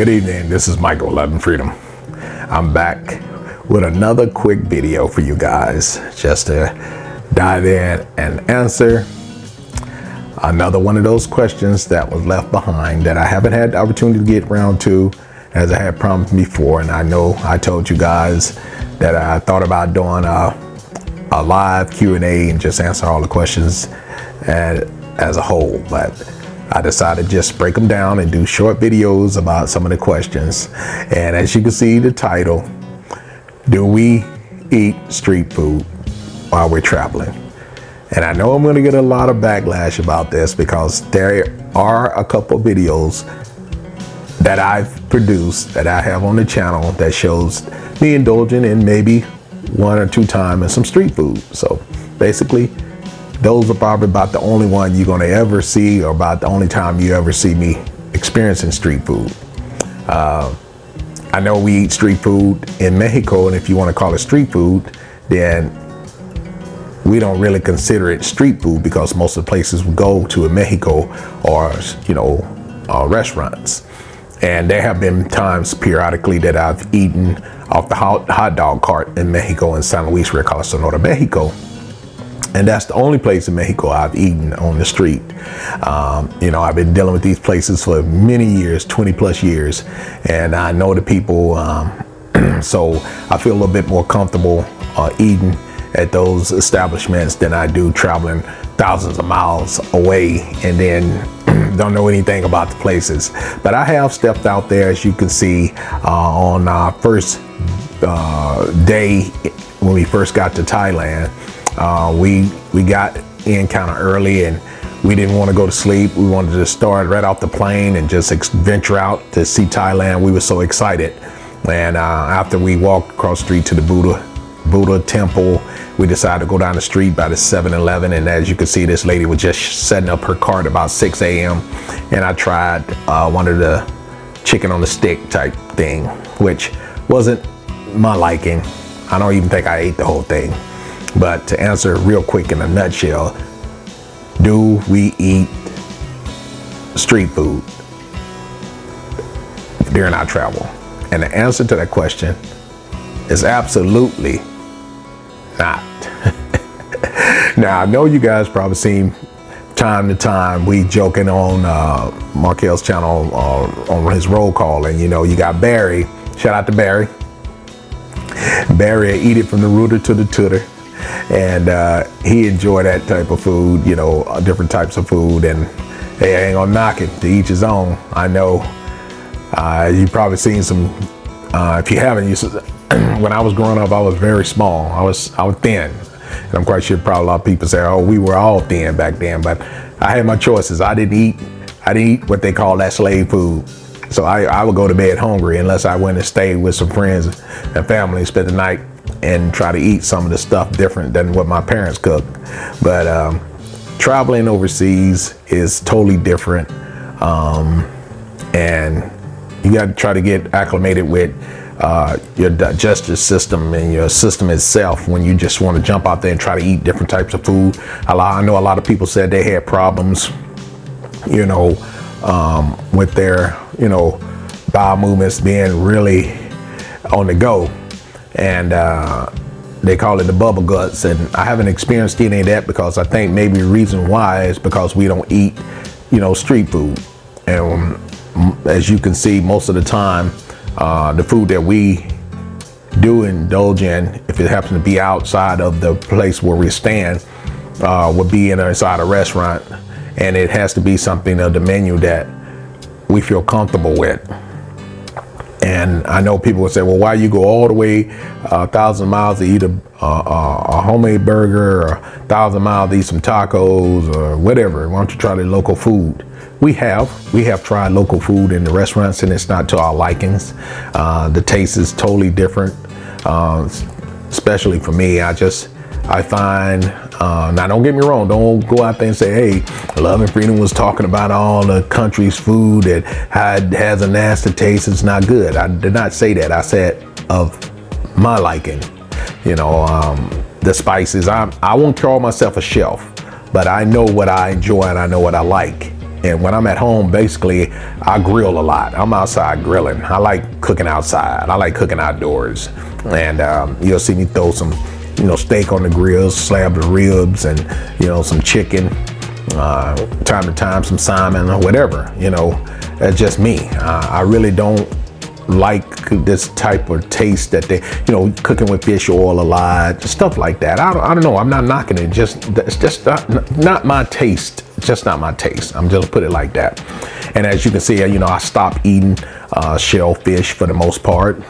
Good evening, this is Michael, Love and Freedom. I'm back with another quick video for you guys, just to dive in and answer another one of those questions that was left behind that I haven't had the opportunity to get around to, as I had promised before. And I know I told you guys that I thought about doing a live Q&A and just answer all the questions as a whole, but I decided to just break them down and do short videos about some of the questions. And as you can see the title, do we eat street food while we're traveling? And I know I'm going to get a lot of backlash about this because there are a couple of videos that I've produced that I have on the channel that shows me indulging in maybe one or two times in some street food. So basically, those are probably about the only one you're going to ever see, or about the only time you ever see me experiencing street food. I know we eat street food in Mexico, and if you want to call it street food, then we don't really consider it street food because most of the places we go to in Mexico are, restaurants. And there have been times periodically that I've eaten off the hot dog cart in Mexico, in San Luis Río, Sonora, Mexico. And that's the only place in Mexico I've eaten on the street. I've been dealing with these places for many years, 20 plus years, and I know the people, so I feel a little bit more comfortable eating at those establishments than I do traveling thousands of miles away and then don't know anything about the places. But I have stepped out there, as you can see, on our first day when we first got to Thailand. We got in kind of early and we didn't want to go to sleep. We wanted to start right off the plane and just venture out to see Thailand. We were so excited. And after we walked across the street to the Buddha temple, we decided to go down the street by the 7-Eleven. And as you can see, this lady was just setting up her cart about 6 a.m. And I tried one of the chicken on the stick type thing, which wasn't my liking. I don't even think I ate the whole thing. But to answer real quick in a nutshell, do we eat street food during our travel? And the answer to that question is absolutely not. Now, I know you guys probably seen time to time we joking on Markel's channel on his roll call, and you got Barry. Shout out to Barry. Barry eat it from the rooter to the tooter. And he enjoyed that type of food, different types of food. And hey, I ain't gonna knock it, to each his own. I know you've probably seen some, if you haven't, when I was growing up, I was very small. I was thin. And I'm quite sure probably a lot of people say, oh, we were all thin back then. But I had my choices. I didn't eat what they call that slave food. So I would go to bed hungry unless I went and stayed with some friends and family and spent the night and try to eat some of the stuff different than what my parents cooked. But traveling overseas is totally different. And you got to try to get acclimated with your digestive system and your system itself when you just want to jump out there and try to eat different types of food. I know a lot of people said they had problems, with their, bowel movements being really on the go. And they call it the bubble guts, and I haven't experienced any of that because I think maybe the reason why is because we don't eat, street food. And as you can see, most of the time, the food that we do indulge in, if it happens to be outside of the place where we stand, would be inside a restaurant, and it has to be something of the menu that we feel comfortable with. And I know people would say, well, why you go all the way 1,000 miles to eat a homemade burger, or 1,000 miles to eat some tacos or whatever? Why don't you try the local food? We have tried local food in the restaurants, and it's not to our likings. The taste is totally different, especially for me. I find, now don't get me wrong, don't go out there and say, hey, Love and Freedom was talking about all the country's food that has a nasty taste, it's not good. I did not say that. I said of my liking, the spices. I won't call myself a chef, but I know what I enjoy and I know what I like. And when I'm at home, basically, I grill a lot. I'm outside grilling. I like cooking outside. I like cooking outdoors. And you'll see me throw some, steak on the grill, slab of ribs, and, some chicken. Time to time, some salmon or whatever. That's just me. I really don't like this type of taste that they, cooking with fish oil a lot, stuff like that. I don't know. I'm not knocking it. It's just not my taste. Just not my taste. I'm just put it like that. And as you can see, I stopped eating shellfish for the most part.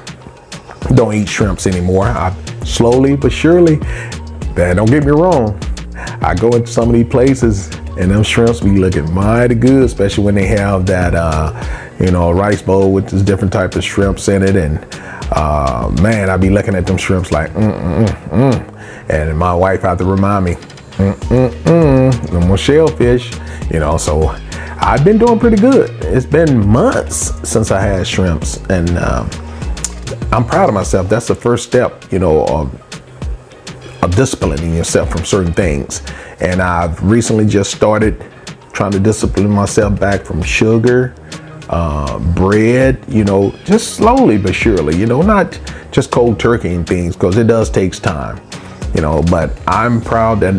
Don't eat shrimps anymore. I slowly but surely. Man, don't get me wrong. I go into some of these places and them shrimps be looking mighty good, especially when they have that, rice bowl with this different type of shrimps in it. And man, I be looking at them shrimps like, And my wife had to remind me, no more shellfish, so I've been doing pretty good. It's been months since I had shrimps, and I'm proud of myself. That's the first step, of disciplining yourself from certain things. And I've recently just started trying to discipline myself back from sugar, bread, just slowly but surely, not just cold turkey and things, because it does take time, but I'm proud that,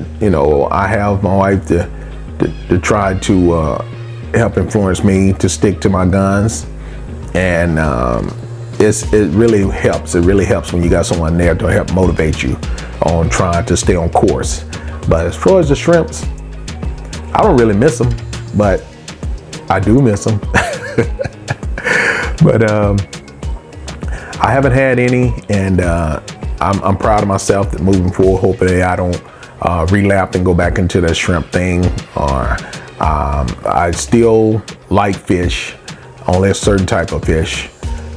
I have my wife to try to help influence me to stick to my guns. And it really helps. It really helps when you got someone there to help motivate you on trying to stay on course. But as far as the shrimps, I don't really miss them, but I do miss them. But I haven't had any, and I'm proud of myself that moving forward, hopefully I don't relapse and go back into that shrimp thing. Or I still like fish, only a certain type of fish.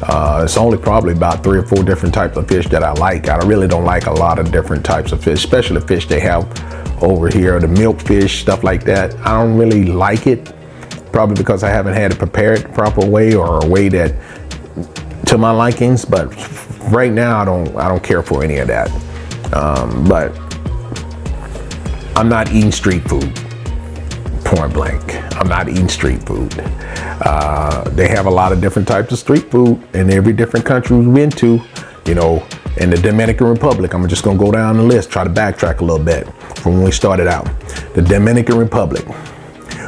It's only probably about 3 or 4 different types of fish that I like. I really don't like a lot of different types of fish, especially the fish they have over here, the milk fish, stuff like that. I don't really like it, probably because I haven't had it prepared the proper way or a way that to my likings. But right now, I don't care for any of that. But I'm not eating street food. Point blank, I'm not eating street food. They have a lot of different types of street food in every different country we've been to. In the Dominican Republic, I'm just gonna go down the list, try to backtrack a little bit from when we started out. The Dominican Republic,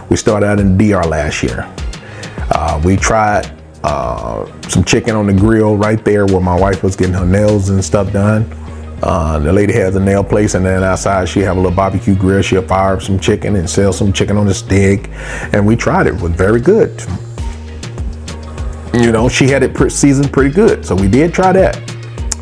we started out in DR last year. We tried some chicken on the grill right there where my wife was getting her nails and stuff done. The lady has a nail place, and then outside she have a little barbecue grill. She'll fire up some chicken and sell some chicken on the stick, and we tried it. It was very good. She had it seasoned pretty good, so we did try that.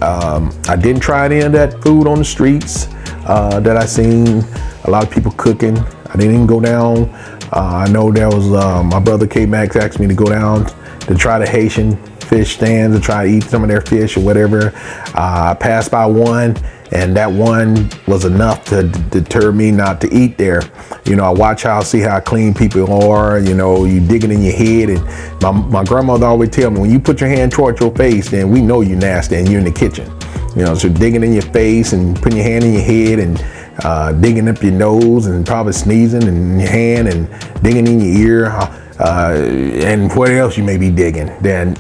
I didn't try any of that food on the streets that I seen a lot of people cooking. I didn't even go down. I know there was my brother K-Max asked me to go down to try the Haitian fish stands and try to eat some of their fish or whatever. I passed by one, and that one was enough to deter me not to eat there. I watch see how clean people are. You dig it in your head, and my grandmother always tell me, when you put your hand towards your face, then we know you're nasty and you're in the kitchen. So digging in your face and putting your hand in your head and digging up your nose and probably sneezing in your hand and digging in your ear. And what else you may be digging, then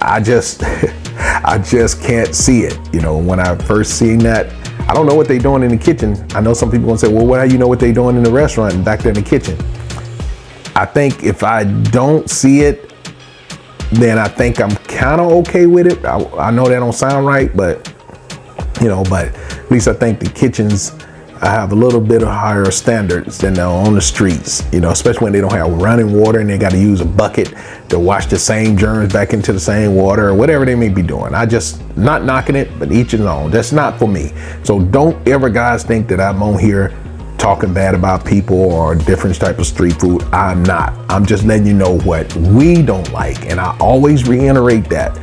I just can't see it. When I first seen that, I don't know what they're doing in the kitchen. I know some people gonna say, well, how you know what they're doing in the restaurant and back there in the kitchen? I think if I don't see it, then I think I'm kind of okay with it. I know that don't sound right, but but at least I think the kitchens have a little bit of higher standards than on the streets, especially when they don't have running water and they got to use a bucket to wash the same germs back into the same water or whatever they may be doing. I just, not knocking it, but each his own. That's not for me. So don't ever guys think that I'm on here talking bad about people or different type of street food. I'm not. I'm just letting you know what we don't like. And I always reiterate that.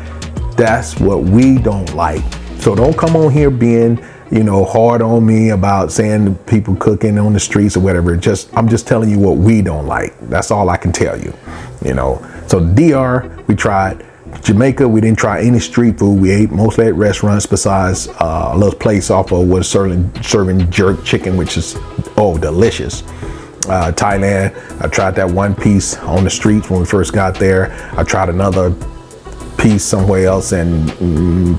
That's what we don't like. So don't come on here being hard on me about saying people cooking on the streets or whatever. I'm just telling you what we don't like. That's all I can tell you. So DR, we tried. Jamaica, we didn't try any street food. We ate mostly at restaurants besides a little place off of was serving jerk chicken, which is delicious. Thailand. I tried that one piece on the streets when we first got there. I tried another piece somewhere else in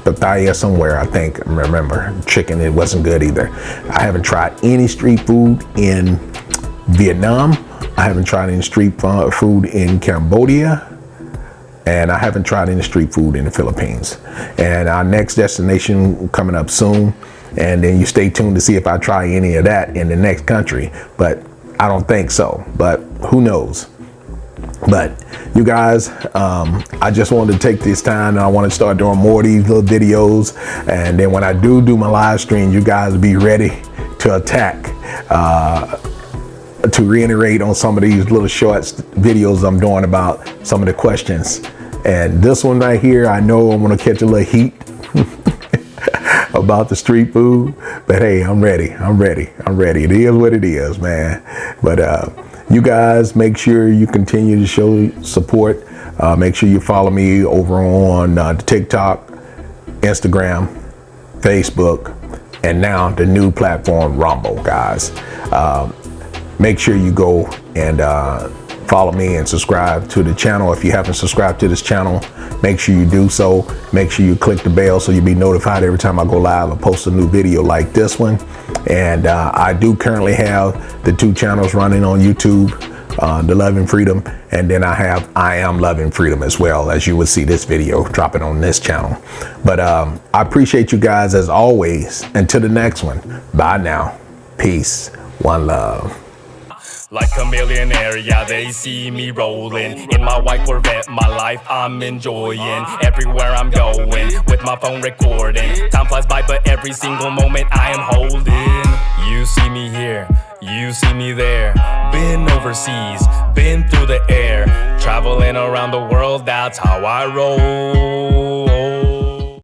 Pattaya somewhere, I think. I remember chicken, it wasn't good either. I haven't tried any street food in Vietnam. I haven't tried any street food in Cambodia. And I haven't tried any street food in the Philippines. And our next destination coming up soon. And then you stay tuned to see if I try any of that in the next country. But I don't think so, but who knows? But you guys, I just wanted to take this time, and I want to start doing more of these little videos. And then when I do my live stream, you guys be ready to attack, to reiterate on some of these little shorts videos I'm doing about some of the questions. And this one right here, I know I'm gonna catch a little heat about the street food, but hey, I'm ready. It is what it is, man. But you guys, make sure you continue to show support. Make sure you follow me over on TikTok, Instagram, Facebook, and now the new platform, Rumble, guys. Make sure you go and follow me and subscribe to the channel. If you haven't subscribed to this channel, make sure you do so. Make sure you click the bell so you'll be notified every time I go live or post a new video like this one. And I do currently have the 2 channels running on YouTube, The Loving Freedom, and then I have I Am Loving Freedom as well, as you will see this video dropping on this channel. But I appreciate you guys as always. Until the next one, bye now. Peace. One love. Like a millionaire, yeah, they see me rolling in my white Corvette, my life I'm enjoying. Everywhere I'm going, with my phone recording. Time flies by, but every single moment I am holding. You see me here, you see me there. Been overseas, been through the air. Traveling around the world, that's how I roll.